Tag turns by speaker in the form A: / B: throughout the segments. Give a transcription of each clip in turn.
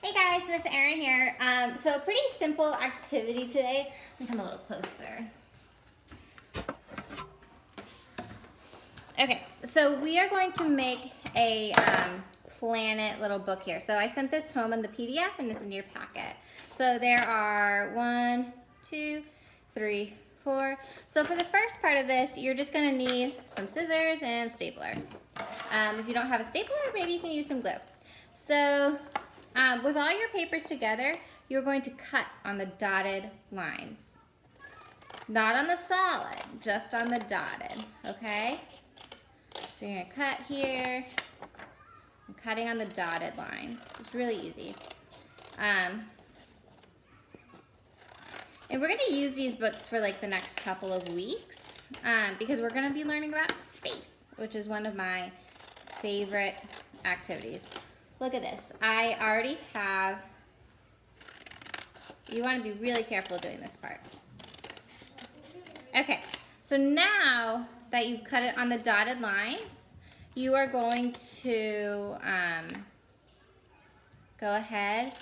A: Hey guys, Miss Erin here. So pretty simple activity today. Let me come a little closer. Okay, so we are going to make a planet little book here. So I sent this home in the PDF and it's in your packet. So there are 1, 2, 3, 4. So for the first part of this, you're just gonna need some scissors and a stapler. If you don't have a stapler, maybe you can use some glue. So with all your papers together, you're going to cut on the dotted lines. Not on the solid, just on the dotted, okay? So you're gonna cut here. I'm cutting on the dotted lines. It's really easy. And we're gonna use these books for like the next couple of weeks because we're gonna be learning about space, which is one of my favorite activities. Look at this. I already have, you want to be really careful doing this part. Okay, so now that you've cut it on the dotted lines, you are going to go ahead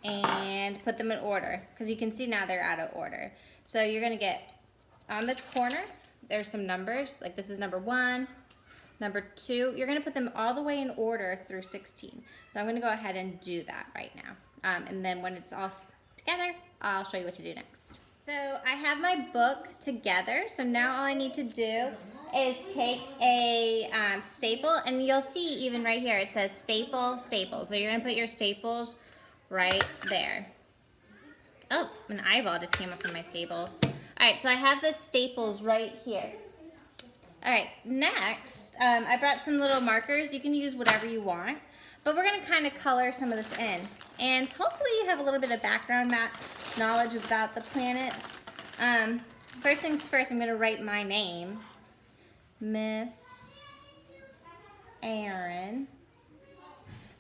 A: and put them in order, because you can see now they're out of order. So you're going to get on the corner, there's some numbers, like this is number 1, number 2. You're going to put them all the way in order through 16. So I'm going to go ahead and do that right now. And then when it's all together, I'll show you what to do next. So I have my book together. So now all I need to do is take a staple, and you'll see even right here it says staple, staple. So you're going to put your staples right there. Oh, an eyeball just came up from my staple. All right, so I have the staples right here. All right, next, I brought some little markers. You can use whatever you want, but we're gonna kind of color some of this in. And hopefully you have a little bit of background knowledge about the planets. First things first, I'm gonna write my name, Miss Erin.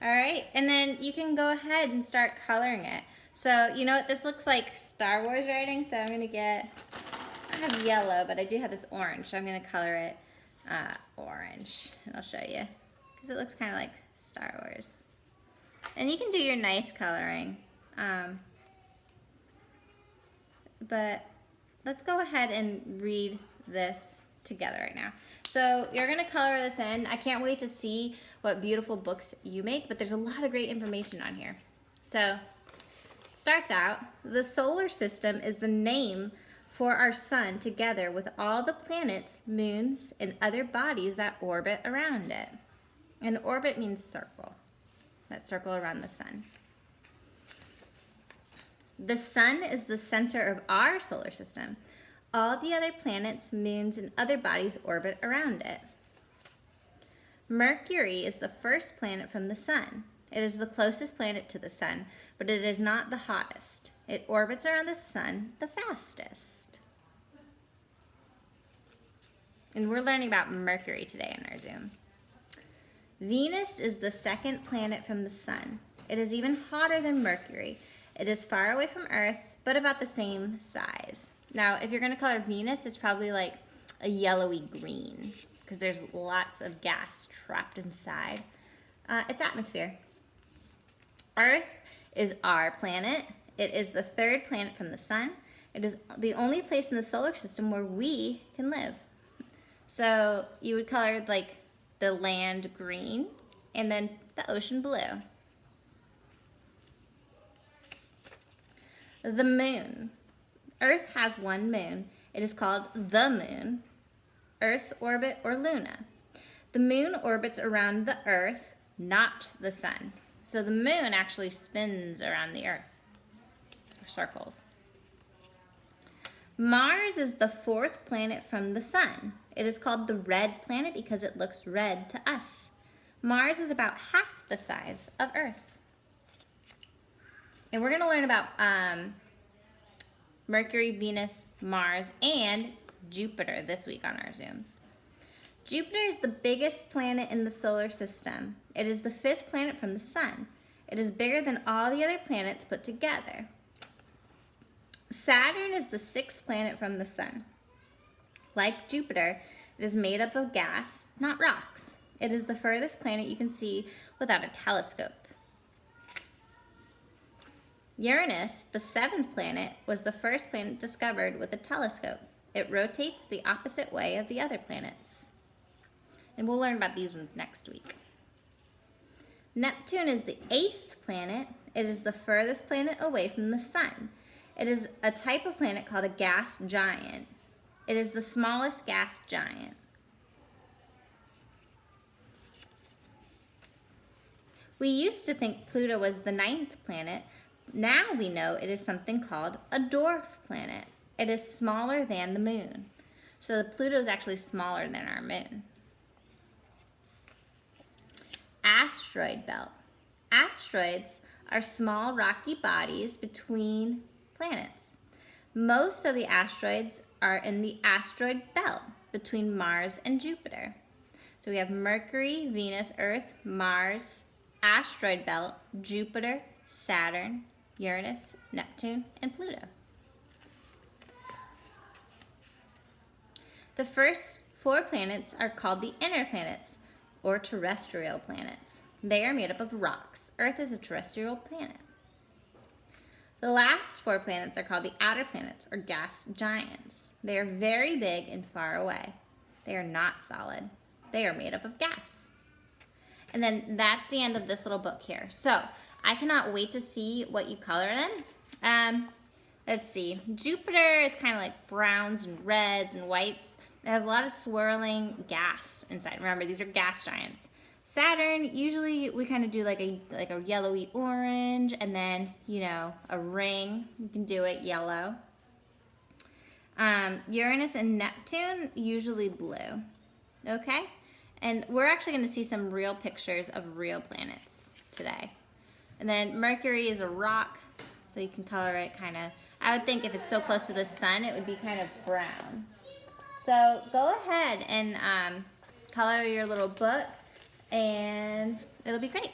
A: All right, and then you can go ahead and start coloring it. So you know what, this looks like Star Wars writing, so I'm gonna get, I have yellow, but I do have this orange, so I'm going to color it orange, and I'll show you, because it looks kind of like Star Wars. And you can do your nice coloring, but let's go ahead and read this together right now. So you're going to color this in. I can't wait to see what beautiful books you make, but there's a lot of great information on here. So it starts out, the solar system is the name for our sun, together with all the planets, moons, and other bodies that orbit around it. And orbit means circle. That circle around the sun. The sun is the center of our solar system. All the other planets, moons, and other bodies orbit around it. Mercury is the first planet from the sun. It is the closest planet to the sun, but it is not the hottest. It orbits around the sun the fastest. And we're learning about Mercury today in our Zoom. Venus is the second planet from the sun. It is even hotter than Mercury. It is far away from Earth, but about the same size. Now, if you're going to color Venus, it's probably like a yellowy green, because there's lots of gas trapped inside its atmosphere. Earth is our planet. It is the third planet from the sun. It is the only place in the solar system where we can live. So you would color like the land green and then the ocean blue. The moon. Earth has one moon. It is called the moon, Earth's orbit, or Luna. The moon orbits around the Earth, not the sun. So the moon actually spins around the Earth, or circles. Mars is the fourth planet from the sun. It is called the red planet because it looks red to us. Mars is about half the size of Earth. And we're going to learn about Mercury, Venus, Mars, and Jupiter this week on our Zooms. Jupiter is the biggest planet in the solar system. It is the fifth planet from the sun. It is bigger than all the other planets put together. Saturn is the sixth planet from the sun. Like Jupiter, it is made up of gas, not rocks. It is the furthest planet you can see without a telescope. Uranus, the 7th planet, was the first planet discovered with a telescope. It rotates the opposite way of the other planets. And we'll learn about these ones next week. Neptune is the 8th planet. It is the furthest planet away from the sun. It is a type of planet called a gas giant. It is the smallest gas giant. We used to think Pluto was the 9th planet. Now we know it is something called a dwarf planet. It is smaller than the moon. So Pluto is actually smaller than our moon. Asteroid belt. Asteroids are small rocky bodies between planets. Most of the asteroids are in the asteroid belt between Mars and Jupiter. So we have Mercury, Venus, Earth, Mars, asteroid belt, Jupiter, Saturn, Uranus, Neptune, and Pluto. The first 4 planets are called the inner planets, or terrestrial planets. They are made up of rocks. Earth is a terrestrial planet. The last 4 planets are called the outer planets, or gas giants. They are very big and far away. They are not solid. They are made up of gas. And then that's the end of this little book here. So I cannot wait to see what you color them. Let's see. Jupiter is kind of like browns and reds and whites. It has a lot of swirling gas inside. Remember, these are gas giants. Saturn, usually we kind of do like a yellowy orange, and then, you know, a ring. You can do it yellow. Uranus and Neptune, usually blue. Okay? And we're actually going to see some real pictures of real planets today. And then Mercury is a rock, so you can color it kind of, I would think if it's so close to the sun, it would be kind of brown. So go ahead and color your little book, and it'll be great.